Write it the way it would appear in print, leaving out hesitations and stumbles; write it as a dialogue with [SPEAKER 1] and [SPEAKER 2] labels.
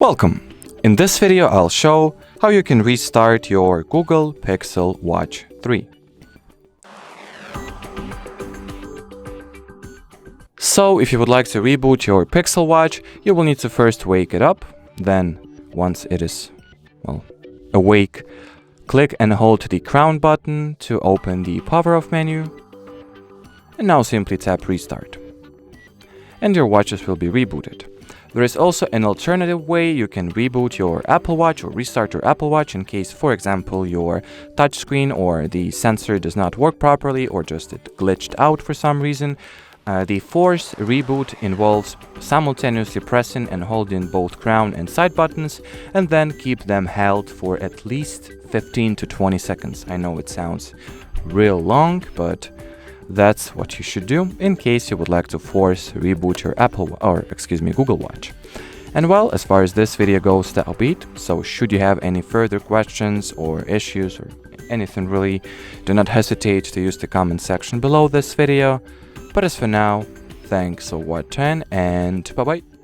[SPEAKER 1] Welcome! In this video I'll show how you can restart your Google Pixel Watch 3. So if you would like to reboot your Pixel Watch, you will need to first wake it up, then once it is, awake, click and hold the crown button to open the power off menu, and now simply tap restart. And your watches will be rebooted. There is also an alternative way you can reboot your Apple Watch or restart your Apple Watch in case, for example, your touchscreen or the sensor does not work properly or just it glitched out for some reason. The force reboot involves simultaneously pressing and holding both crown and side buttons and then keep them held for at least 15 to 20 seconds. I know it sounds real long, but that's what you should do in case you would like to force reboot your Google Watch. And well, as far as this video goes, that'll be it. So should you have any further questions or issues or anything really, do not hesitate to use the comment section below this video. But as for now, thanks for watching and bye bye.